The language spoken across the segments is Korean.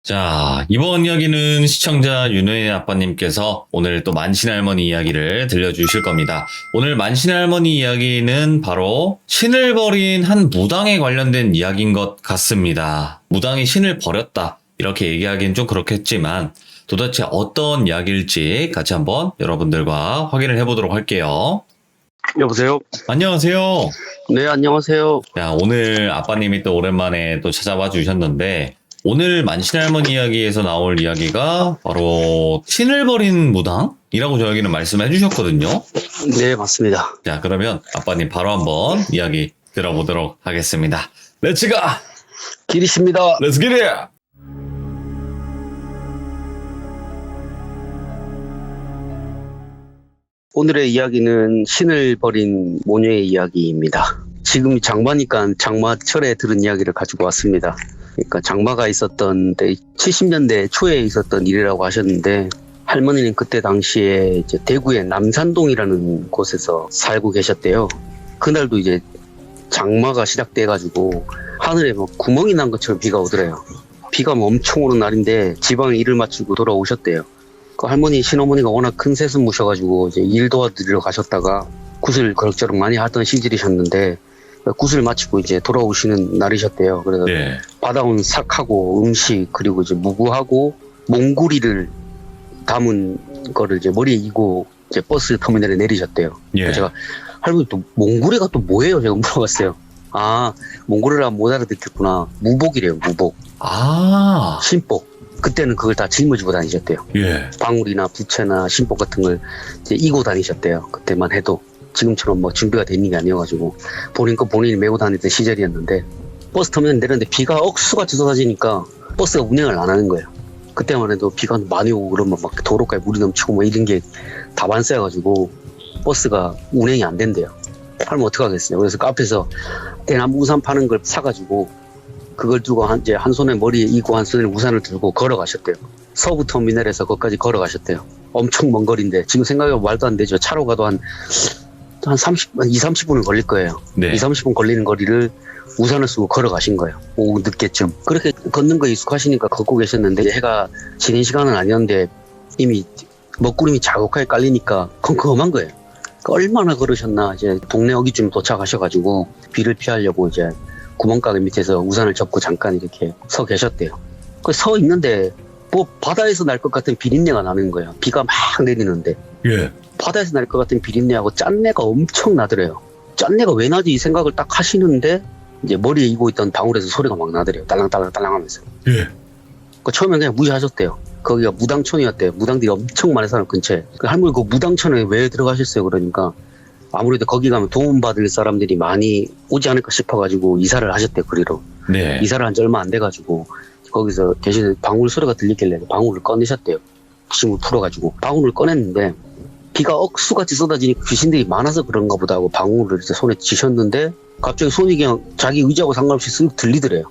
자, 이번 이야기는 시청자 윤호의 아빠님께서 오늘 또 만신 할머니 이야기를 들려주실 겁니다. 오늘 만신 할머니 이야기는 바로 신을 버린 한 무당에 관련된 이야기인 것 같습니다. 무당이 신을 버렸다, 이렇게 얘기하기는 좀 그렇겠지만 도대체 어떤 이야기일지 같이 한번 여러분들과 확인을 해보도록 할게요. 여보세요? 안녕하세요. 네, 안녕하세요. 야, 오늘 아빠님이 또 오랜만에 또 찾아와 주셨는데, 오늘 만신할머니 이야기에서 나올 이야기가 바로 신을 버린 무당이라고 저에게는 말씀해 주셨거든요. 네, 맞습니다. 자, 그러면 아빠님 바로 한번 이야기 들어보도록 하겠습니다. 렛츠 가! 길이십니다. 렛츠 기릿! 오늘의 이야기는 신을 버린 모녀의 이야기입니다. 지금 장마니까 장마철에 들은 이야기를 가지고 왔습니다. 그러니까 장마가 있었던 때 70년대 초에 있었던 일이라고 하셨는데, 할머니는 그때 당시에 이제 대구의 남산동이라는 곳에서 살고 계셨대요. 그날도 이제 장마가 시작돼가지고 하늘에 뭐 구멍이 난 것처럼 비가 오더래요. 비가 엄청 오는 날인데 지방에 일을 마치고 돌아오셨대요. 그 할머니, 신어머니가 워낙 큰 셋을 무셔가지고 이제 일 도와드리러 가셨다가 굿을 그럭저럭 많이 하던 시절이셨는데, 굿을 마치고 이제 돌아오시는 날이셨대요. 그래서 네. 받아온 삭하고 음식, 그리고 이제 무구하고 몽구리를 담은 거를 이제 머리에 이고 이제 버스 터미널에 내리셨대요. 예. 제가 할머니 또 몽구리가 또 뭐예요? 제가 물어봤어요. 아, 몽구리라 못 알아듣겠구나. 무복이래요, 무복. 아, 신복. 그때는 그걸 다 짊어지고 다니셨대요. 예. 방울이나 부채나 신복 같은 걸 이제 이고 다니셨대요. 그때만 해도. 지금처럼 뭐 준비가 된 게 아니어가지고 본인 거 본인이 메고 다니던 시절이었는데, 버스 터미널 내렸는데 비가 억수같이 쏟아지니까 버스가 운행을 안 하는 거예요. 그때만 해도 비가 많이 오고 그러면 막 도로가에 물이 넘치고 뭐 이런 게 다반사여가지고 버스가 운행이 안 된대요. 하면 어떡하겠어요. 그래서 카페에서 대나무 우산 파는 걸 사가지고 그걸 들고 이제 한 손에 머리에 이고 한 손에 우산을 들고 걸어가셨대요. 서부 터미널에서 거기까지 걸어가셨대요. 엄청 먼 거리인데 지금 생각해보면 말도 안 되죠. 차로 가도 한 30분은 걸릴 거예요. 네. 30분 걸리는 거리를 우산을 쓰고 걸어가신 거예요. 오후 늦게쯤. 그렇게 걷는 거 익숙하시니까 걷고 계셨는데, 해가 지는 시간은 아니었는데 이미 먹구름이 자욱하게 깔리니까 컴컴한 거예요. 그러니까 얼마나 걸으셨나. 이제 동네 어기쯤 도착하셔가지고 비를 피하려고 이제 구멍가게 밑에서 우산을 접고 잠깐 이렇게 서 계셨대요. 그 서 있는데 뭐 바다에서 날 것 같은 비린내가 나는 거예요. 비가 막 내리는데. 예. 바다에서 날 것 같은 비린내하고 짠내가 엄청 나더래요. 짠내가 왜 나지 이 생각을 딱 하시는데, 이제 머리에 이고 있던 방울에서 소리가 막 나더래요. 딸랑딸랑 하면서. 예. 그 처음엔 그냥 무시하셨대요. 거기가 무당촌이었대요. 무당들이 엄청 많은 사람 근처에. 그 할머니 그 무당촌에 왜 들어가셨어요? 그러니까 아무래도 거기 가면 도움받을 사람들이 많이 오지 않을까 싶어가지고 이사를 하셨대요. 그리로. 네. 이사를 한 지 얼마 안 돼가지고 거기서 계시는 방울 소리가 들리길래 방울을 꺼내셨대요. 침을 풀어가지고 방울을 꺼냈는데, 비가 억수같이 쏟아지니까 귀신들이 많아서 그런가 보다 하고 방울을 이제 손에 쥐셨는데, 갑자기 손이 그냥 자기 의지하고 상관없이 쓱 들리더래요.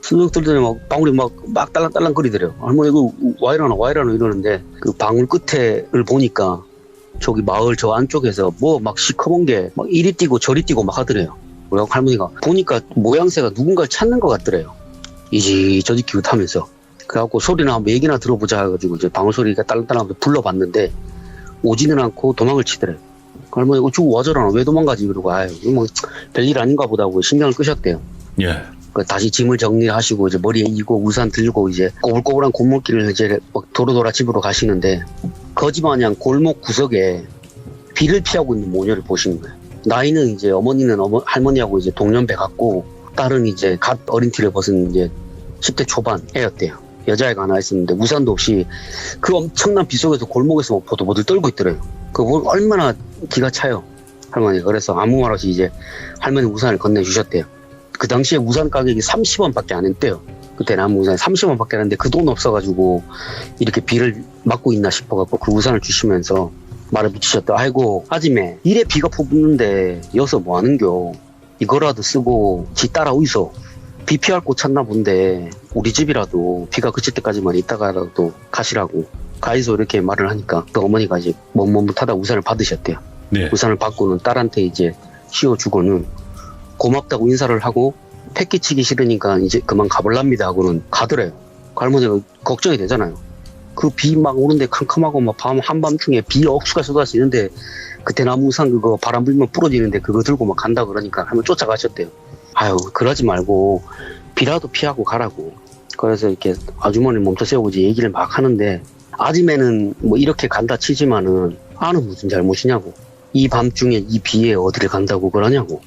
쓱 들더니 막 방울이 막 딸랑딸랑 거리더래요. 할머니 이거 와 이러나 이러는데, 그 방울 끝에를 보니까 저기 마을 저 안쪽에서 뭐 막 시커먼 게 막 이리 뛰고 저리 뛰고 막 하더래요. 그래서 할머니가 보니까 모양새가 누군가를 찾는 것 같더래요. 이지저지 기웃하면서. 그래갖고 소리나 한번 얘기나 들어보자 해가지고 이제 방울 소리가 딸랑딸랑 불러봤는데 오지는 않고 도망을 치더래요. 할머니 이거 주고 와저라나 왜 도망가지? 그러고 아유 뭐 별일 아닌가 보다 하고 신경을 끄셨대요. 예. 다시 짐을 정리하시고 이제 머리에 이고 우산 들고 이제 꼬불꼬불한 골목길을 이제 막 도로도라 집으로 가시는데, 거지마냥 골목 구석에 비를 피하고 있는 모녀를 보시는 거예요. 나이는 이제 어머니는 할머니하고 이제 동년배 같고, 딸은 이제 갓 어린 티를 벗은 이제 10대 초반 애였대요. 여자애가 하나 있었는데 우산도 없이 그 엄청난 비 속에서 골목에서 뭐 보들보들 떨고 있더래요. 그거 얼마나 기가 차요, 할머니가. 그래서 아무 말 없이 이제 할머니 우산을 건네주셨대요. 그 당시에 우산 가격이 30원밖에 안 했대요. 그때 나무 우산이 30원밖에 안 했는데 그 돈 없어가지고 이렇게 비를 맞고 있나 싶어갖고 그 우산을 주시면서 말을 붙이셨다. 아이고 아지매 이래 비가 퍼붓는데 여서 뭐하는겨. 이거라도 쓰고 지 따라 오이소. 비 피할 곳 찾나 본데 우리 집이라도 비가 그칠 때까지만 있다가라도 가시라고 가이소 이렇게 말을 하니까 그 어머니가 이제 머뭇하다 우산을 받으셨대요. 네. 우산을 받고는 딸한테 이제 씌워주고는 고맙다고 인사를 하고, 패기치기 싫으니까 이제 그만 가볼랍니다 하고는 가더래요. 그 할머니가 걱정이 되잖아요. 그 비 막 오는데 캄캄하고 막 밤 한밤중에 비 억수가 쏟아지는데 그 대나무 우산 그거 바람 불면 부러지는데 그거 들고 막 간다 그러니까 한번 쫓아가셨대요. 아유 그러지 말고 비라도 피하고 가라고. 그래서 이렇게 아주머니 멈춰 세우고 이제 얘기를 막 하는데 아침에는 뭐 이렇게 간다 치지만은 아는 무슨 잘못이냐고. 이 밤중에 이 비에 어디를 간다고 그러냐고.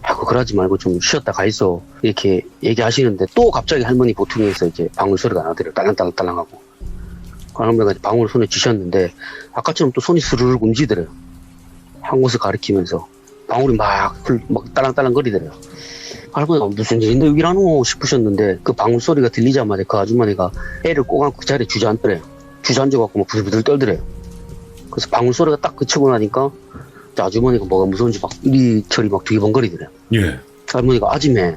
아이고 그러지 말고 좀 쉬었다 가 있어 이렇게 얘기하시는데 또 갑자기 할머니 보퉁이에서 이제 방울 소리가 나더래요. 딸랑딸랑딸랑하고. 할머니가 방울 손에 쥐셨는데 아까처럼 또 손이 스르륵 움직이더래요. 한 곳을 가리키면서 방울이 막 딸랑딸랑 거리더래요. 할머니가 무슨 일인데 여기 라노 싶으셨는데 그 방울 소리가 들리자마자 그 아주머니가 애를 꼭 안고 그 자리에 주저앉더래요. 주저앉아갖고 막 부들부들 떨더래요. 그래서 방울 소리가 딱 그치고 나니까 아주머니가 뭐가 무서운지 막 이리저리 막 두리번거리더래요. 예. 할머니가 아침에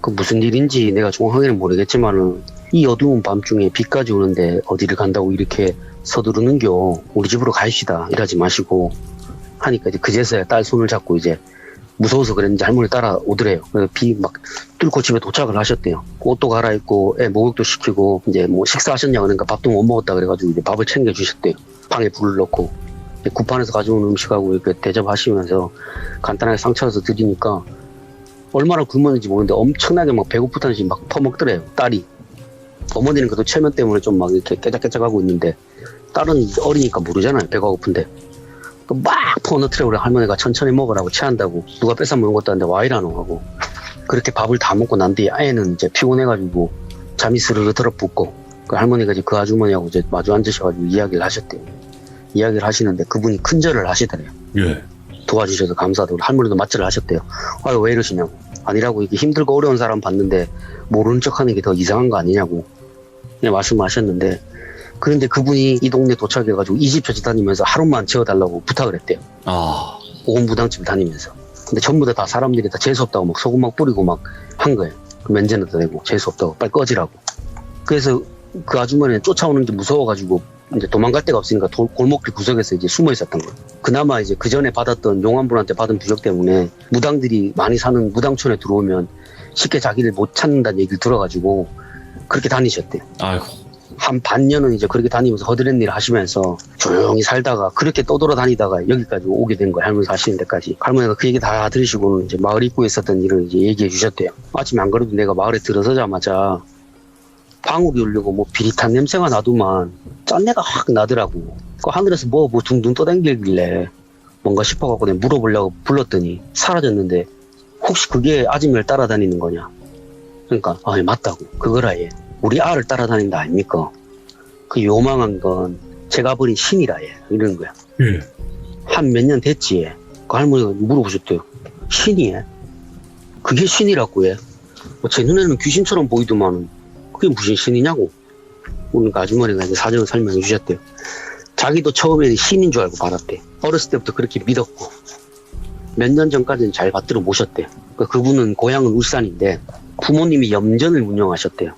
그 무슨 일인지 내가 정확하게는 모르겠지만은 이 어두운 밤중에 비까지 오는데 어디를 간다고 이렇게 서두르는겨. 우리 집으로 가시다 이러지 마시고 하니까 이제 그제서야 딸 손을 잡고 이제 무서워서 그랬는지 할머니 따라오더래요. 그래서 비 막 뚫고 집에 도착을 하셨대요. 옷도 갈아입고 애 목욕도 시키고 이제 뭐 식사하셨냐 그러니까 밥도 못 먹었다 그래가지고 이제 밥을 챙겨주셨대요. 방에 불을 넣고 구판에서 가져온 음식하고 이렇게 대접하시면서 간단하게 상차려서 드리니까 얼마나 굶었는지 모르는데 엄청나게 막 배고프다는지 막 퍼먹더래요. 딸이. 어머니는 그래도 체면 때문에 좀 막 이렇게 깨작깨작하고 있는데 딸은 어리니까 모르잖아요. 배가 고픈데. 막 퍼넣더래요. 우리 할머니가 천천히 먹으라고 체한다고. 누가 뺏어 먹는 것도 아닌데 와 이라노 하고. 그렇게 밥을 다 먹고 난 뒤에 아이는 이제 피곤해가지고 잠이 스르르 들어붙고 그 할머니가 이제 그 아주머니하고 이제 마주 앉으셔가지고 이야기를 하셨대요. 이야기를 하시는데 그분이 큰절을 하시더래요. 예. 도와주셔서 감사하다고. 할머니도 맞절을 하셨대요. 아유 왜 이러시냐고. 아니라고 이게 힘들고 어려운 사람 봤는데 모르는 척하는 게 더 이상한 거 아니냐고 말씀하셨는데 그런데 그분이 이 동네 도착해가지고 이 집 저 집 다니면서 하루만 재워달라고 부탁을 했대요. 아. 온 무당집을 다니면서. 근데 전부 다 사람들이 다 재수없다고 막 소금 막 뿌리고 막 한 거예요. 면제는 되고 재수없다고 빨리 꺼지라고. 그래서 그 아주머니는 쫓아오는 게 무서워가지고 이제 도망갈 데가 없으니까 골목길 구석에서 이제 숨어 있었던 거예요. 그나마 이제 그 전에 받았던 용암분한테 받은 부적 때문에 무당들이 많이 사는 무당촌에 들어오면 쉽게 자기를 못 찾는다는 얘기를 들어가지고 그렇게 다니셨대요. 아이고. 한 반년은 이제 그렇게 다니면서 허드렛 일 하시면서 조용히 살다가 그렇게 떠돌아다니다가 여기까지 오게 된 거예요. 할머니 사시는 데까지. 할머니가 그 얘기 다 들으시고는 이제 마을 입구에 있었던 일을 이제 얘기해 주셨대요. 아침에 안 그래도 내가 마을에 들어서자마자 방울이 울리고 뭐 비릿한 냄새가 나더만 짠내가 확 나더라고. 그 하늘에서 뭐 둥둥 떠다니길래 뭔가 싶어갖고 내가 물어보려고 불렀더니 사라졌는데 혹시 그게 아줌마를 따라다니는 거냐. 그러니까 아 맞다고. 그거라 얘. 우리 아를 따라다닌다 아닙니까? 그 요망한 건 제가 버린 신이라 얘. 이러는 거야. 예. 한 몇 년 됐지 얘. 그 할머니가 물어보셨대요. 신이 얘? 그게 신이라고 얘. 제 눈에는 귀신처럼 보이더만 그게 무슨 신이냐고. 그러니까 아주머니가 이제 사정을 설명해 주셨대요. 자기도 처음에는 신인 줄 알고 받았대. 어렸을 때부터 그렇게 믿었고 몇 년 전까지는 잘 받들어 모셨대요. 그분은 고향은 울산인데 부모님이 염전을 운영하셨대요.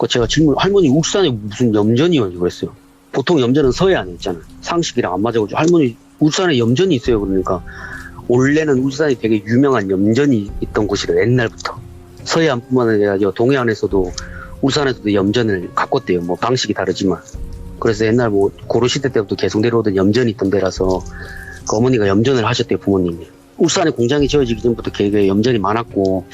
제가 질문, 할머니 울산에 무슨 염전이요? 그랬어요. 보통 염전은 서해안에 있잖아요. 상식이랑 안 맞아가지고 할머니 울산에 염전이 있어요. 그러니까 원래는 울산이 되게 유명한 염전이 있던 곳이래요. 옛날부터. 서해안뿐만 아니라 동해안에서도 울산에서도 염전을 가꿨대요. 뭐 방식이 다르지만. 그래서 옛날 뭐 고려시대 때부터 계속 내려오던 염전이 있던 데라서 그 어머니가 염전을 하셨대요. 부모님이. 울산에 공장이 지어지기 전부터 되게 염전이 많았고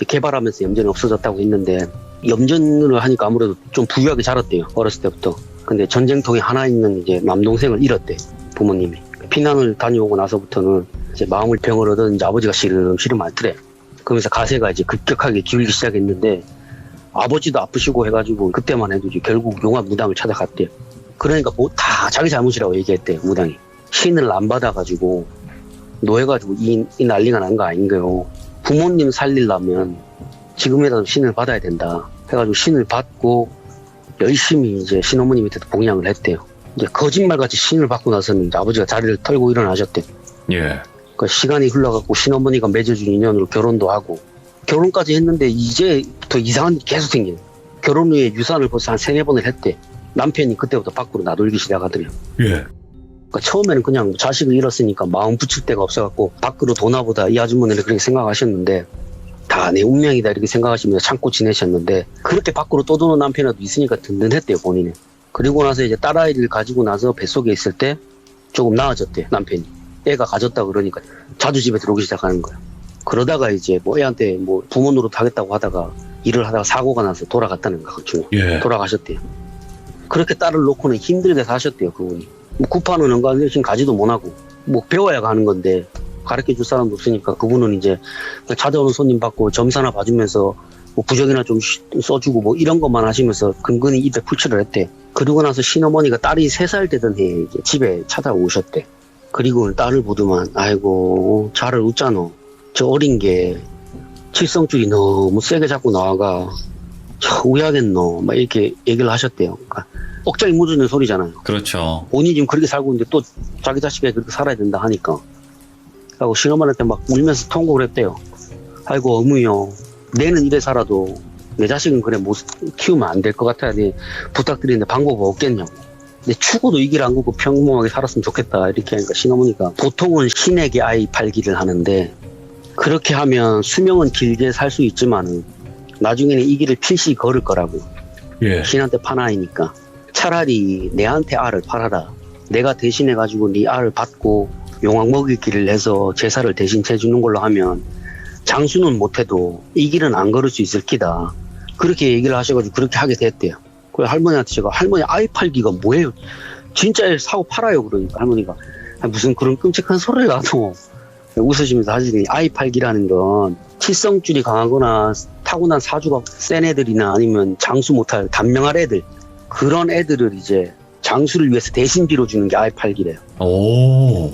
개발하면서 염전이 없어졌다고 했는데 염전을 하니까 아무래도 좀 부유하게 자랐대요. 어렸을 때부터. 근데 전쟁통에 하나 있는 이제 남동생을 잃었대. 부모님이. 피난을 다녀오고 나서부터는 이제 마음을 병을 얻은 이제 아버지가 시름 앓더래. 그러면서 가세가 이제 급격하게 기울기 시작했는데 아버지도 아프시고 해가지고 그때만 해도 이제 결국 용암 무당을 찾아갔대요. 그러니까 뭐 다 자기 잘못이라고 얘기했대요. 무당이. 신을 안 받아가지고 노해가지고 이 난리가 난 거 아닌가요. 부모님 살리려면 지금이라도 신을 받아야 된다 해가지고 신을 받고 열심히 이제 신어머니 밑에도 봉양을 했대요. 이제 거짓말같이 신을 받고 나서는 이제 아버지가 자리를 털고 일어나셨대요. 예. 그 시간이 흘러가고 신어머니가 맺어준 인연으로 결혼도 하고 결혼까지 했는데 이제 더 이상한 일이 계속 생겨요. 결혼 후에 유산을 벌써 한 3-4번을 했대. 남편이 그때부터 밖으로 나돌기 시작하더래요. 예. 그러니까 처음에는 그냥 자식을 잃었으니까 마음 붙일 데가 없어갖고 밖으로 도나보다 이 아주머니를 그렇게 생각하셨는데 다 내 운명이다 이렇게 생각하시면서 참고 지내셨는데 그렇게 밖으로 떠도는 남편이라도 있으니까 든든했대요 본인은. 그리고 나서 이제 딸아이를 가지고 나서 뱃속에 있을 때 조금 나아졌대요 남편이. 애가 가졌다 그러니까 자주 집에 들어오기 시작하는 거예요. 그러다가 이제 뭐 애한테 뭐 부모 노릇 하겠다고 하다가 일을 하다가 사고가 나서 돌아갔다는 거 중에 예. 돌아가셨대요. 그렇게 딸을 놓고는 힘들게 사셨대요 그분이. 뭐 급하는 연관 대신 가지도 못하고 뭐 배워야 가는 건데 가르쳐줄 사람도 없으니까 그분은 이제 찾아오는 손님 받고 점사나 봐주면서 뭐 부적이나 좀 써주고 뭐 이런 것만 하시면서 근근히 입에 풀칠을 했대. 그리고 나서 신어머니가 딸이 3살 되던 해에 이제 집에 찾아오셨대. 그리고 딸을 보더만 아이고 잘을 웃잖아. 저 어린 게 칠성줄이 너무 세게 잡고 나와가 저 우야겠노 막 이렇게 얘기를 하셨대요. 그러니까 억장이 묻어있는 소리잖아요. 그렇죠. 본인이 지금 그렇게 살고 있는데 또 자기 자식이 그렇게 살아야 된다 하니까 하고 신어머니한테 막 울면서 통곡을 했대요. 아이고 어머니요 내는 이래 살아도 내 자식은 그래 못 키우면 안 될 것 같아요. 네, 부탁드리는데 방법 없겠냐고. 근데 죽어도 이 길 안 걷고 평범하게 살았으면 좋겠다 이렇게 하니까 신어머니가 보통은 신에게 아이 팔기를 하는데 그렇게 하면 수명은 길게 살 수 있지만은 나중에는 이 길을 필시 걸을 거라고. 예. 신한테 판 아이니까 차라리 내한테 알을 팔아라. 내가 대신해가지고 네 알을 받고 용왕 먹이기를 해서 제사를 대신 해주는 걸로 하면 장수는 못해도 이 길은 안 걸을 수 있을 기다. 그렇게 얘기를 하셔가지고 그렇게 하게 됐대요. 그래서 할머니한테 제가 할머니 아이 팔기가 뭐예요? 진짜 애 사고 팔아요. 그러니까 할머니가 무슨 그런 끔찍한 소리를 놔도 웃으시면서 하시더니 아이 팔기라는 건 칠성줄이 강하거나 타고난 사주가 센 애들이나 아니면 장수 못할 단명할 애들 그런 애들을 이제 장수를 위해서 대신 빌어주는 게 아이 팔기래요. 오.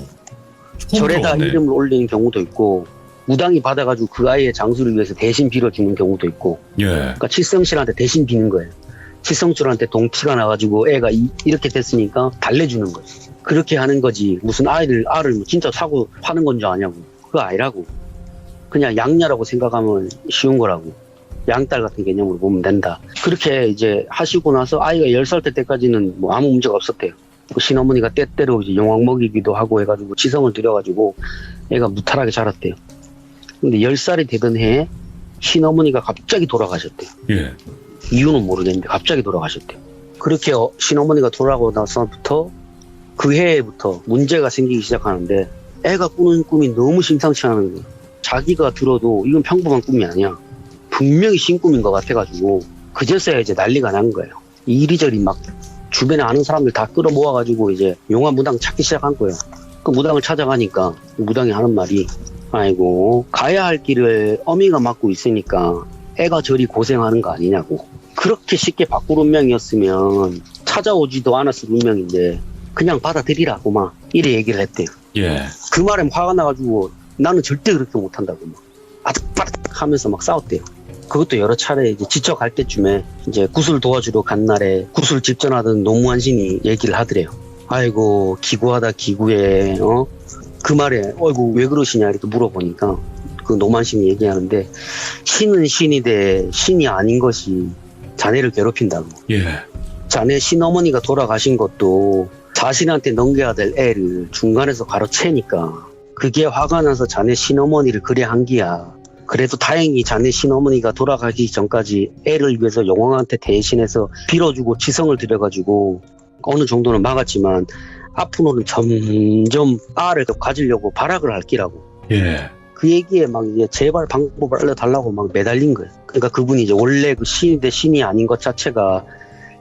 처음 절에다 들어봤네. 이름을 올리는 경우도 있고 무당이 받아가지고 그 아이의 장수를 위해서 대신 빌어주는 경우도 있고 예. 그러니까 칠성실한테 대신 비는 거예요. 칠성줄한테 동티가 나가지고 애가 이렇게 됐으니까 달래주는 거예요. 그렇게 하는 거지 무슨 알을 뭐 진짜 사고 파는 건 줄 아냐고. 그거 아니라고. 그냥 양녀라고 생각하면 쉬운 거라고. 양딸 같은 개념으로 보면 된다. 그렇게 이제 하시고 나서 아이가 10살 때까지는 뭐 아무 문제가 없었대요. 그 신어머니가 때때로 이제 용왕 먹이기도 하고 해가지고 지성을 들여가지고 애가 무탈하게 자랐대요. 근데 10살이 되던 해에 신어머니가 갑자기 돌아가셨대요. 예. 이유는 모르겠는데 갑자기 돌아가셨대요. 그렇게 신어머니가 돌아가고 나서부터 그 해부터 문제가 생기기 시작하는데 애가 꾸는 꿈이 너무 심상치 않은 거예요. 자기가 들어도 이건 평범한 꿈이 아니야. 분명히 신꿈인 것 같아가지고 그제서야 이제 난리가 난 거예요. 이리저리 막 주변에 아는 사람들 다 끌어모아가지고 이제 용화 무당 찾기 시작한 거예요. 그 무당을 찾아가니까 무당이 하는 말이 아이고 가야 할 길을 어미가 막고 있으니까 애가 저리 고생하는 거 아니냐고. 그렇게 쉽게 바꿀 운명이었으면 찾아오지도 않았을 운명인데 그냥 받아들이라고 막 이래 얘기를 했대요. 예. 그 말에 화가 나가지고 나는 절대 그렇게 못한다고 막 아득바득 하면서 막 싸웠대요. 그것도 여러 차례 이제 지쳐갈 때쯤에 이제 구슬 도와주러 간 날에 구슬 집전하던 노무한 신이 얘기를 하더래요. 아이고 기구하다 기구해. 그 말에 어이구 왜 그러시냐 이렇게 물어보니까 그 노무한 신이 얘기하는데 신은 신이되 신이 아닌 것이 자네를 괴롭힌다고. 예. 자네 신어머니가 돌아가신 것도 자신한테 넘겨야 될 애를 중간에서 가로채니까 그게 화가 나서 자네 신어머니를 그래 한 기야. 그래도 다행히 자네 신어머니가 돌아가기 전까지 애를 위해서 용왕한테 대신해서 빌어주고 지성을 들여가지고 어느 정도는 막았지만 앞으로는 점점 알을 가지려고 발악을 할 기라고. 예. 그 얘기에 막 이제 제발 방법을 알려달라고 막 매달린 거예요. 그러니까 그분이 이제 원래 그 신이 대 신이 아닌 것 자체가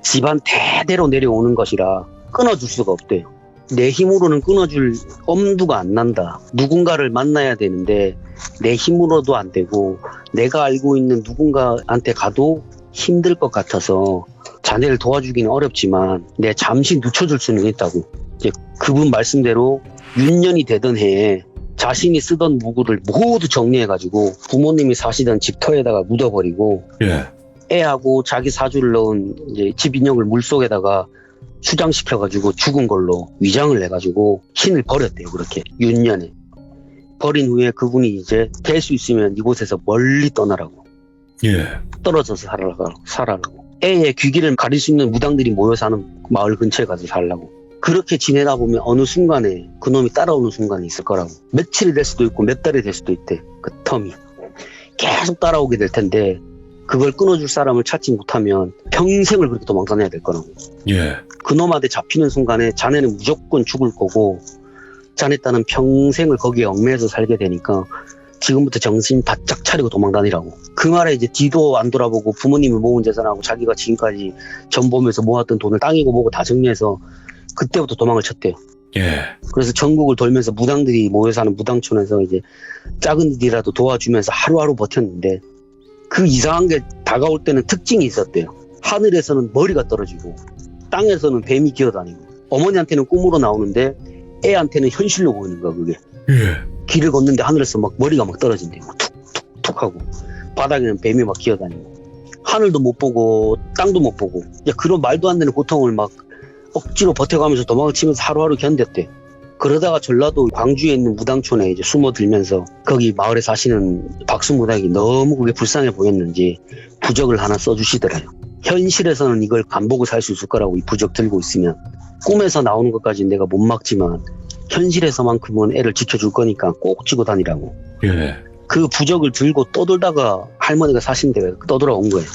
집안 대대로 내려오는 것이라 끊어줄 수가 없대요. 내 힘으로는 끊어줄 엄두가 안 난다. 누군가를 만나야 되는데 내 힘으로도 안 되고 내가 알고 있는 누군가한테 가도 힘들 것 같아서 자네를 도와주기는 어렵지만 내 잠시 늦춰줄 수는 있다고. 이제 그분 말씀대로 6년이 되던 해에 자신이 쓰던 무구를 모두 정리해가지고 부모님이 사시던 집터에다가 묻어버리고 예. 애하고 자기 사주를 넣은 이제 집 인형을 물속에다가 수장시켜가지고 죽은 걸로 위장을 해가지고 신을 버렸대요. 그렇게 6년에 버린 후에 그분이 이제 될 수 있으면 이곳에서 멀리 떠나라고. 예. 떨어져서 살아라고. 애의 귀기를 가릴 수 있는 무당들이 모여 사는 마을 근처에 가서 살라고. 그렇게 지내다 보면 어느 순간에 그놈이 따라오는 순간이 있을 거라고. 며칠이 될 수도 있고 몇 달이 될 수도 있대. 그 텀이. 계속 따라오게 될 텐데 그걸 끊어줄 사람을 찾지 못하면 평생을 그렇게 도망 다녀야 될 거라고. 예. 그놈한테 잡히는 순간에 자네는 무조건 죽을 거고 자네 딸은 평생을 거기에 얽매여서 살게 되니까 지금부터 정신 바짝 차리고 도망 다니라고. 그 말에 이제 뒤도 안 돌아보고 부모님이 모은 재산하고 자기가 지금까지 전범에서 모았던 돈을 땅이고 뭐고 다 정리해서 그때부터 도망을 쳤대요. 예. 그래서 전국을 돌면서 무당들이 모여 사는 무당촌에서 이제 작은 일이라도 도와주면서 하루하루 버텼는데 그 이상한 게 다가올 때는 특징이 있었대요. 하늘에서는 머리가 떨어지고 땅에서는 뱀이 기어다니고 어머니한테는 꿈으로 나오는데 애한테는 현실로 보이는 거야 그게. 예. 길을 걷는데 하늘에서 막 머리가 막 떨어진대요. 막 툭툭툭 하고 바닥에는 뱀이 막 기어다니고 하늘도 못 보고 땅도 못 보고 그런 말도 안 되는 고통을 막 억지로 버텨가면서 도망을 치면서 하루하루 견뎠대. 그러다가 전라도 광주에 있는 무당촌에 이제 숨어들면서 거기 마을에 사시는 박수무당이 너무 그게 불쌍해 보였는지 부적을 하나 써주시더래요. 현실에서는 이걸 안 보고 살 수 있을 거라고 이 부적 들고 있으면 꿈에서 나오는 것까지는 내가 못 막지만 현실에서만큼은 애를 지켜줄 거니까 꼭 쥐고 다니라고. 예. 그 부적을 들고 떠돌다가 할머니가 사신 데가 떠돌아온 거예요.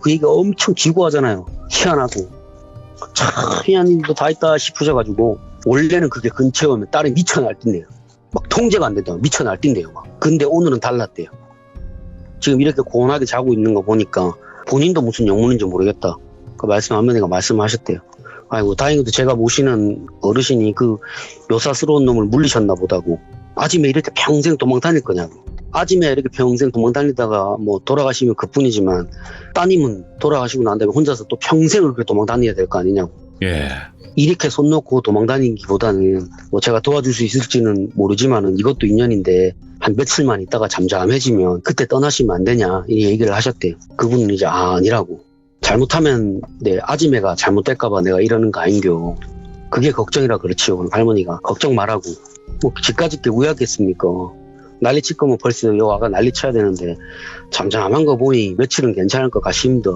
그 얘기가 엄청 지고하잖아요. 희한하고 참 희한한 일도 다 있다 싶으셔가지고 원래는 그게 근처에 오면 딸이 미쳐 날뛴대요. 막 통제가 안 된다고 미쳐 날뛴대요. 막. 근데 오늘은 달랐대요. 지금 이렇게 고온하게 자고 있는 거 보니까 본인도 무슨 영문인지 모르겠다. 그 할머니가 말씀하셨대요. 아이고 다행히도 제가 모시는 어르신이 그 요사스러운 놈을 물리셨나 보다고. 아침에 이렇게 평생 도망 다닐 거냐고. 아침에 이렇게 평생 도망 다니다가 뭐 돌아가시면 그뿐이지만 따님은 돌아가시고 난 다음에 혼자서 또 평생을 그렇게 도망 다녀야 될 거 아니냐고. 예. 이렇게 손 놓고 도망 다니기보다는 뭐 제가 도와줄 수 있을지는 모르지만은 이것도 인연인데 한 며칠만 있다가 잠잠해지면 그때 떠나시면 안 되냐 이 얘기를 하셨대요. 그분은 이제 아니라고. 잘못하면 내 아지매가 잘못될까봐 내가 이러는 거 아닌겨. 그게 걱정이라 그렇지요. 할머니가 걱정 말라고. 뭐 집까짓 게 우야겠습니까. 난리 칠 거면 벌써 여 와가 난리 쳐야 되는데 잠잠한 거 보니 며칠은 괜찮을 것 같습니다.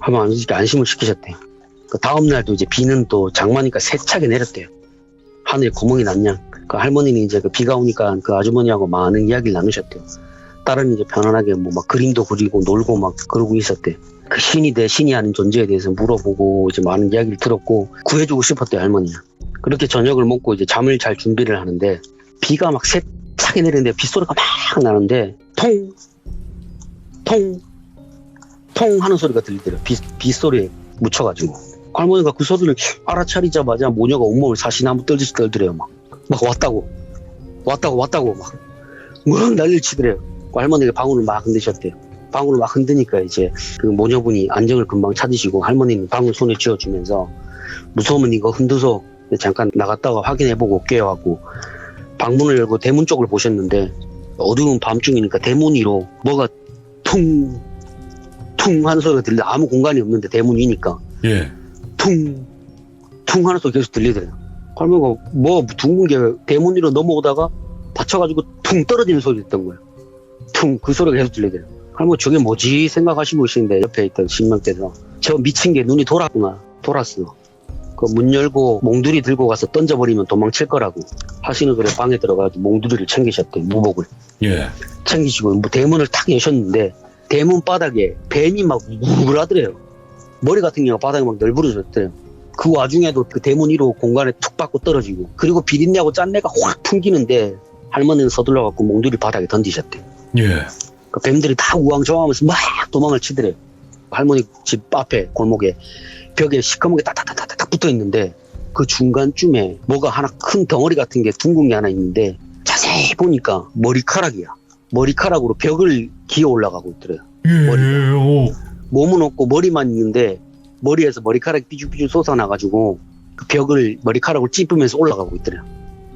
하면 이렇게 안심을 시키셨대요. 그 다음 날도 이제 비는 또 장마니까 세차게 내렸대요. 하늘에 구멍이 났냐. 그 할머니는 이제 그 비가 오니까 그 아주머니하고 많은 이야기를 나누셨대요. 딸은 이제 편안하게 뭐 막 그림도 그리고 놀고 막 그러고 있었대요. 그 신이 돼 신이 아닌 존재에 대해서 물어보고 이제 많은 이야기를 들었고 구해주고 싶었대요 할머니는. 그렇게 저녁을 먹고 이제 잠을 잘 준비를 하는데 비가 막 세차게 내리는데 빗소리가 막 나는데 통 하는 소리가 들리더래요. 빗소리에 묻혀가지고 할머니가 그 소리를 알아차리자마자 모녀가 온몸을 사시나무 떨듯이 떨더래요. 막 왔다고 막 난리를 치더래요. 할머니가 방울을 막 흔드셨대요. 방울을 막 흔드니까 이제 그 모녀분이 안정을 금방 찾으시고 할머니는 방울 손에 쥐어주면서 무서우면 이거 흔드소 잠깐 나갔다가 확인해보고 올게요 하고 방문을 열고 대문 쪽을 보셨는데 어두운 밤중이니까 대문 위로 뭐가 퉁 하는 소리가 들려. 아무 공간이 없는데 대문 위니까 예. 퉁 하는 소리 계속 들리더래요. 할머니가 뭐 둥근 게 대문 위로 넘어오다가 받쳐가지고 퉁 떨어지는 소리 듣던 거예요. 그 소리가 계속 들리더래요. 할머니 저게 뭐지 생각하시고 계시는데 옆에 있던 신명께서 저 미친 게 눈이 돌았어. 그 문 열고 몽두리 들고 가서 던져버리면 도망칠 거라고 하시는 그래 방에 들어가서 몽두리를 챙기셨대. 무복을 예. 챙기시고 뭐 대문을 탁 여셨는데 대문 바닥에 뱀이 막 우글우글하더래요. 머리 같은 경우가 바닥에 막 널브러졌대요. 그 와중에도 그 대문 위로 공간에 툭 받고 떨어지고 그리고 비린내하고 짠내가 확 풍기는데 할머니는 서둘러갖고 몽두리 바닥에 던지셨대. 예. 그 뱀들이 다 우왕좌왕하면서 막 도망을 치더래요. 할머니 집 앞에 골목에 벽에 시커멓게 딱딱딱딱 붙어 있는데 그 중간쯤에 뭐가 하나 큰 덩어리 같은 게 둥근 게 하나 있는데 자세히 보니까 머리카락이야. 머리카락으로 벽을 기어 올라가고 있더래요. 머리가. 몸은 없고 머리만 있는데 머리에서 머리카락이 삐죽삐죽 솟아나가지고 그 벽을 머리카락을 찝으면서 올라가고 있더래요.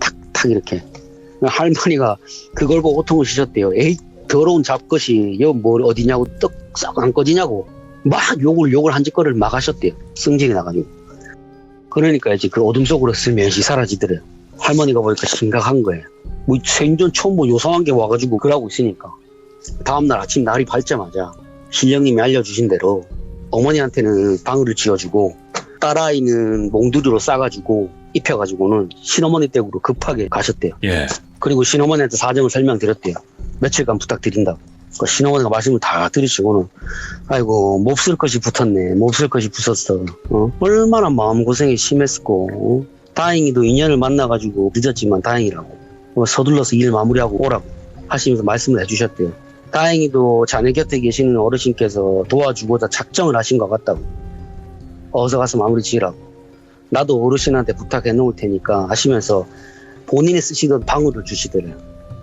탁탁 이렇게. 할머니가 그걸 보고 고통을 주셨대요. 에이 더러운 잡것이 여 뭐 어디냐고 떡 안 꺼지냐고 막 욕을 한 짓거리를 막 하셨대요. 승질이 나가지고. 그러니까 이제 그 어둠 속으로 슬며시 사라지더래요. 할머니가 보니까 심각한 거예요. 뭐 생전 처음 뭐 요상한 게 와가지고 그러고 있으니까 다음날 아침 날이 밝자마자 신령님이 알려주신 대로 어머니한테는 방울을 지어주고 딸아이는 몽두리로 싸가지고 입혀가지고는 신어머니 댁으로 급하게 가셨대요. 예. 그리고 신어머니한테 사정을 설명드렸대요. 며칠간 부탁드린다고. 그 신어머니가 말씀을 다 들으시고는 아이고 몹쓸 것이 붙었네, 몹쓸 것이 붙었어. 얼마나 마음고생이 심했고. 다행히도 인연을 만나가지고 늦었지만 다행이라고. 서둘러서 일 마무리하고 오라고 하시면서 말씀을 해주셨대요. 다행히도 자네 곁에 계시는 어르신께서 도와주고자 작정을 하신 것 같다고. 어서 가서 마무리 지으라고. 나도 어르신한테 부탁해 놓을 테니까 하시면서 본인이 쓰시던 방울을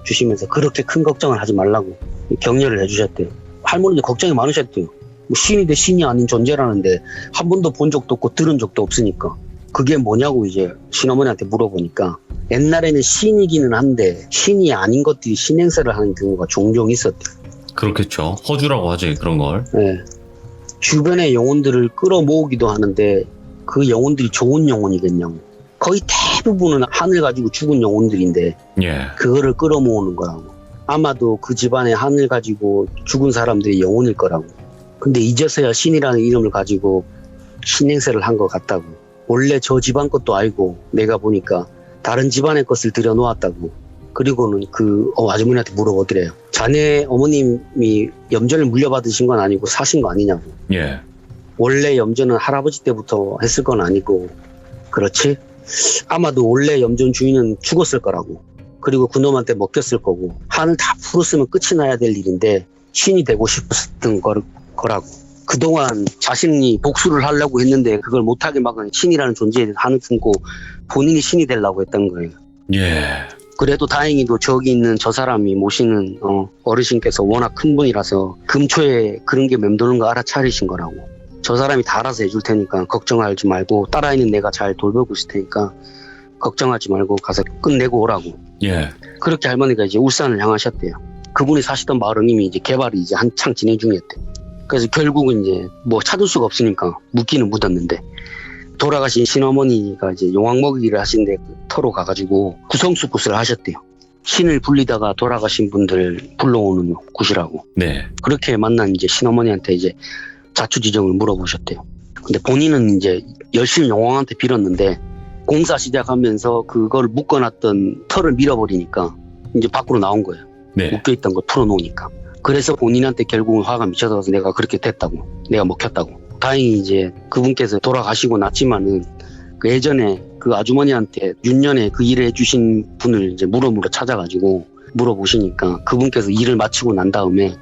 주시면서 그렇게 큰 걱정을 하지 말라고 격려를 해주셨대요. 할머니도 걱정이 많으셨대요. 뭐 신이 대 신이 아닌 존재라는데 한 번도 본 적도 없고 들은 적도 없으니까 그게 뭐냐고 이제 신어머니한테 물어보니까 옛날에는 신이기는 한데 신이 아닌 것들이 신행세를 하는 경우가 종종 있었대요. 그렇겠죠. 허주라고 하지 그런 걸. 네. 주변의 영혼들을 끌어모으기도 하는데 그 영혼들이 좋은 영혼이겠냐고. 거의 대부분은 하늘 가지고 죽은 영혼들인데 예. 그거를 끌어모으는 거라고. 아마도 그 집안에 하늘 가지고 죽은 사람들이 영혼일 거라고. 근데 이제서야 신이라는 이름을 가지고 신행세를 한 것 같다고. 원래 저 집안 것도 알고 내가 보니까 다른 집안의 것을 들여놓았다고. 그리고는 그 아주머니한테 물어보더래요. 자네 어머님이 염전을 물려받으신 건 아니고 사신 거 아니냐고. 예. 원래 염전은 할아버지 때부터 했을 건 아니고 그렇지? 아마도 원래 염전 주인은 죽었을 거라고. 그리고 그놈한테 먹혔을 거고 한을 다 풀었으면 끝이 나야 될 일인데 신이 되고 싶었던 거라고. 그동안 자신이 복수를 하려고 했는데 그걸 못하게 막은 신이라는 존재에 한을 품고 본인이 신이 되려고 했던 거예요. 예. 그래도 다행히도 저기 있는 저 사람이 모시는 어르신께서 워낙 큰 분이라서 금초에 그런 게 맴도는 거 알아차리신 거라고. 저 사람이 다 알아서 해줄 테니까 걱정하지 말고 딸아이는 내가 잘 돌보고 있을 테니까 걱정하지 말고 가서 끝내고 오라고. 예. 그렇게 할머니가 이제 울산을 향하셨대요. 그분이 사시던 마을은 이미 이제 개발이 이제 한창 진행 중이었대. 그래서 결국은 이제 뭐 찾을 수가 없으니까 묻기는 묻었는데 돌아가신 신어머니가 이제 용왕 먹이기를 하시는데 터로 가가지고 구성수굿을 하셨대요. 신을 불리다가 돌아가신 분들 불러오는 굿이라고. 네. 그렇게 만난 이제 신어머니한테 이제 자초지종을 물어보셨대요. 근데 본인은 이제 열심히 용왕한테 빌었는데 공사 시작하면서 그걸 묶어놨던 털을 밀어버리니까 이제 밖으로 나온 거예요. 네. 묶여있던 걸 풀어놓으니까. 그래서 본인한테 결국은 화가 미쳐서 내가 그렇게 됐다고. 내가 먹혔다고. 다행히 이제 그분께서 돌아가시고 났지만은 그 예전에 그 아주머니한테 윤년에 그 일을 해주신 분을 이제 물어물어 찾아가지고 물어보시니까 그분께서 일을 마치고 난 다음에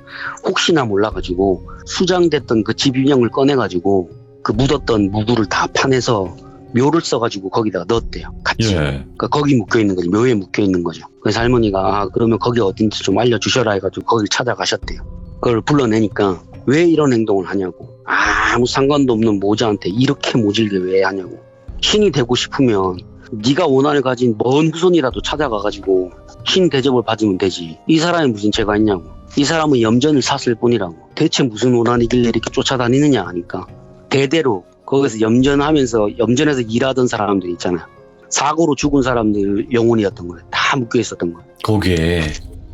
혹시나 몰라가지고 수장됐던 그 집 인형을 꺼내가지고 그 묻었던 무구를 다 파내서 묘를 써가지고 거기다가 넣었대요. 같이. 예. 그러니까 거기 묶여있는 거죠. 묘에 묶여있는 거죠. 그래서 할머니가 그러면 거기 어딘지 좀 알려주셔라 해가지고 거길 찾아가셨대요. 그걸 불러내니까 왜 이런 행동을 하냐고. 아무 상관도 없는 모자한테 이렇게 모질게 왜 하냐고. 신이 되고 싶으면 네가 원한을 가진 먼 후손이라도 찾아가가지고 신 대접을 받으면 되지. 이 사람이 무슨 죄가 있냐고. 이 사람은 염전을 샀을 뿐이라고. 대체 무슨 원한이길래 이렇게 쫓아다니느냐 하니까 대대로 거기서 염전하면서 염전에서 일하던 사람들 있잖아요. 사고로 죽은 사람들 영혼이었던 거예요. 다 묶여 있었던 거예요. 거기에.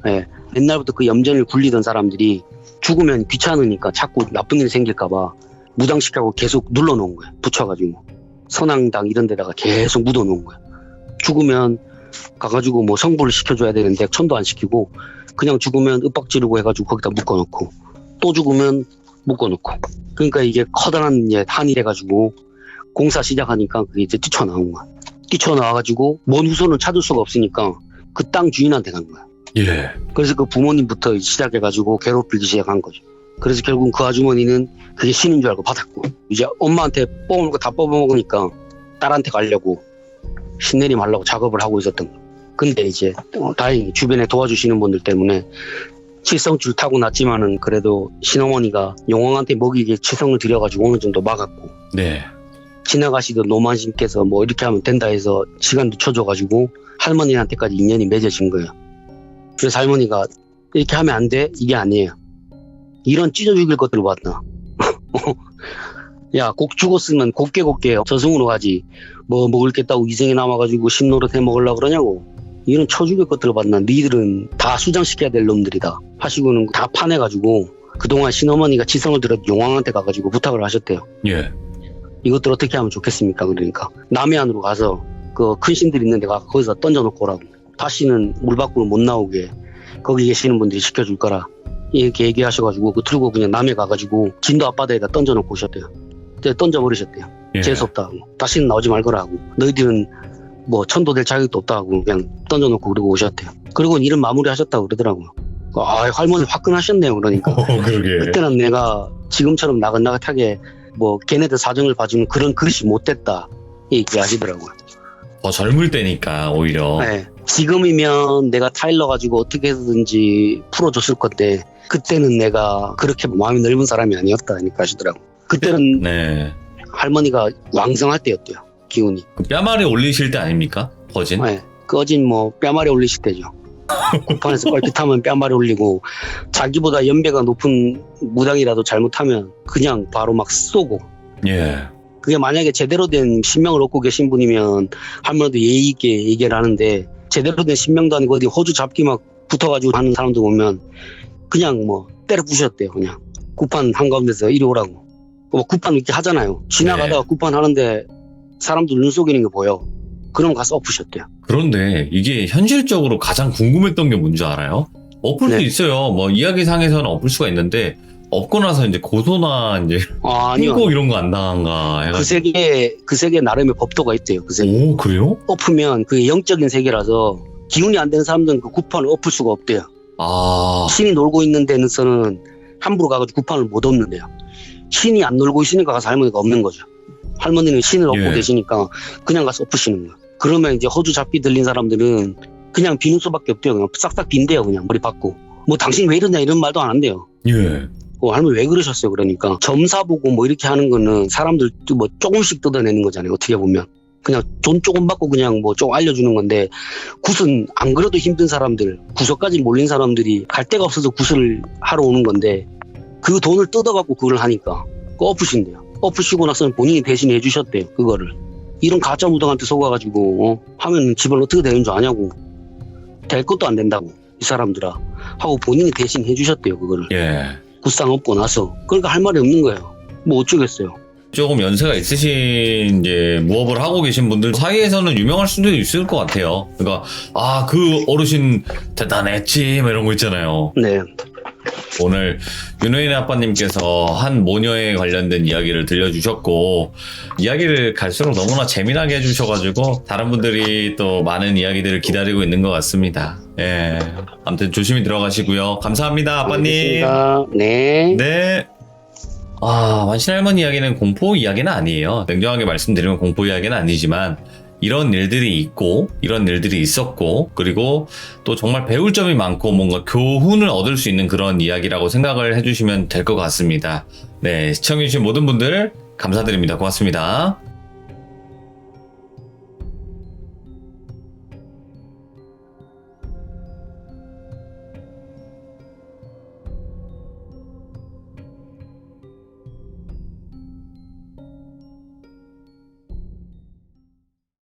네. 옛날부터 그 염전을 굴리던 사람들이 죽으면 귀찮으니까 자꾸 나쁜 일이 생길까봐 무당시켜고 계속 눌러놓은 거예요. 붙여가지고 선앙당 이런 데다가 계속 묻어놓은 거예요. 죽으면 가가지고 뭐 성불을 시켜줘야 되는데 천도 안 시키고 그냥 죽으면 윽박 지르고 해가지고 거기다 묶어놓고 또 죽으면 묶어놓고. 그러니까 이게 커다란 이제 한이 돼가지고 공사 시작하니까 그게 이제 뛰쳐나온 거야. 뛰쳐나와가지고 먼 후손을 찾을 수가 없으니까 그 땅 주인한테 간 거야. 예. 그래서 그 부모님부터 시작해가지고 괴롭히기 시작한 거죠. 그래서 결국 그 아주머니는 그게 신인 줄 알고 받았고 이제 엄마한테 뽑을 거 다 뽑아먹으니까 딸한테 가려고 신내림 하려고 작업을 하고 있었던 거예요. 근데 이제 다행히 주변에 도와주시는 분들 때문에 칠성줄 타고 났지만은 그래도 신어머니가 용왕한테 먹이게 치성을 들여가지고 어느 정도 막았고. 네. 지나가시던 노만신께서 뭐 이렇게 하면 된다 해서 시간 늦춰줘가지고 할머니한테까지 인연이 맺어진 거예요. 그래서 할머니가 이렇게 하면 안 돼? 이게 아니에요. 이런 찢어 죽일 것들을 봤나. 야, 곡 죽었으면 곱게 저승으로 가지. 뭐 먹을 게 있다고 이생에 남아가지고 신노릇 해 먹으려고 그러냐고. 이런 쳐 죽일 것들을 봤나. 니들은 다 수장시켜야 될 놈들이다 하시고는 다 파내가지고 그동안 신어머니가 지성을 들어 용왕한테 가가지고 부탁을 하셨대요. 예. 이것들 어떻게 하면 좋겠습니까? 그러니까 남해안으로 가서 그 큰 신들 있는 데 가 거기서 던져놓고 오라고. 다시는 물 밖으로 못 나오게 거기 계시는 분들이 지켜줄 거라 이렇게 얘기하셔가지고 그 들고 그냥 남해 가가지고 진도 앞바다에다 던져놓고 오셨대요. 던져버리셨대요. 예. 재수없다 하고 다시는 나오지 말거라 하고 너희들은 뭐 천도 될 자격도 없다 하고 그냥 던져놓고 그러고 오셨대요. 그리고 일은 마무리하셨다고 그러더라고요. 아, 할머니 화끈하셨네요. 그러니까 그러게. 그때는 내가 지금처럼 나긋나긋하게 뭐 걔네들 사정을 봐주는 그런 그릇이 못 됐다 이렇게 하시더라고요. 더 젊을 때니까 오히려. 네. 지금이면 내가 타일러 가지고 어떻게 해서든지 풀어줬을 건데 그때는 내가 그렇게 마음이 넓은 사람이 아니었다 이렇게 하시더라고요. 그때는 네. 할머니가 왕성할 때였대요. 기운이. 그 뺨아래 올리실 때 아닙니까? 거진? 네. 꺼진 뭐 뺨아래 올리실 때죠. 구판에서 뻘짓하면 뺨아래 올리고 자기보다 연배가 높은 무당이라도 잘못하면 그냥 바로 막 쏘고. 예. 그게 만약에 제대로 된 신명을 얻고 계신 분이면 할머니도 예의 있게 얘기를 하는데 제대로 된 신명도 아니고 어디 호주 잡기 막 붙어가지고 하는 사람들 보면 그냥 뭐 때려 부셨대요. 그냥 구판 한가운데서 이리 오라고. 뭐 구판 이렇게 하잖아요. 지나가다가 네. 구판 하는데 사람들 눈 속이는 게 보여. 그럼 가서 엎으셨대요. 그런데 이게 현실적으로 가장 궁금했던 게 뭔지 알아요? 엎을 수 네. 있어요. 뭐 이야기상에서는 엎을 수가 있는데 엎고 나서 이제 고소나 이제 아니요. 신고 이런 거 안 당한가 그 해가지고. 세계 나름의 법도가 있대요. 그 세계. 오, 그래요? 엎으면 그게 영적인 세계라서 기운이 안 되는 사람들은 그 구판을 엎을 수가 없대요. 아, 신이 놀고 있는 데서는 함부로 가가지고 구판을 못 엎는데요. 신이 안 놀고 있으니까 가서 할머니가 엎는 거죠. 할머니는 신을 엎고 예. 계시니까 그냥 가서 엎으시는 거예요. 그러면 이제 호주 잡기 들린 사람들은 그냥 비는 수밖에 없대요. 그냥 싹싹 빈대요. 그냥 머리 박고. 뭐 당신 왜 이러냐 이런 말도 안 한대요. 예. 할머니 왜 그러셨어요? 그러니까 점사 보고 뭐 이렇게 하는 거는 사람들 뭐 조금씩 뜯어내는 거잖아요. 어떻게 보면. 그냥 돈 조금 받고 그냥 뭐 조금 알려주는 건데 굿은 안 그래도 힘든 사람들 구석까지 몰린 사람들이 갈 데가 없어서 굿을 하러 오는 건데 그 돈을 뜯어갖고 그걸 하니까 그거 엎으신대요. 엎으시고 나서는 본인이 대신 해주셨대요. 그거를. 이런 가짜 무당한테 속아가지고 하면 집을 어떻게 되는 줄 아냐고. 될 것도 안 된다고 이 사람들아 하고 본인이 대신 해주셨대요. 그거를. 예. 굿상 엎고 나서. 그러니까 할 말이 없는 거예요. 뭐 어쩌겠어요. 조금 연세가 있으신 이제 무업을 하고 계신 분들 사이에서는 유명할 수도 있을 것 같아요. 그러니까 아, 그 어르신 대단했지 뭐 이런 거 있잖아요. 네. 오늘 윤호인의 아빠님께서 한 모녀에 관련된 이야기를 들려주셨고 이야기를 갈수록 너무나 재미나게 해주셔가지고 다른 분들이 또 많은 이야기들을 기다리고 있는 것 같습니다. 예, 아무튼 조심히 들어가시고요. 감사합니다, 아빠님. 알겠습니다. 네. 네. 아, 만신할머니 이야기는 공포 이야기는 아니에요. 냉정하게 말씀드리면 공포 이야기는 아니지만 이런 일들이 있고 이런 일들이 있었고 그리고 또 정말 배울 점이 많고 뭔가 교훈을 얻을 수 있는 그런 이야기라고 생각을 해주시면 될 것 같습니다. 네, 시청해주신 모든 분들 감사드립니다. 고맙습니다.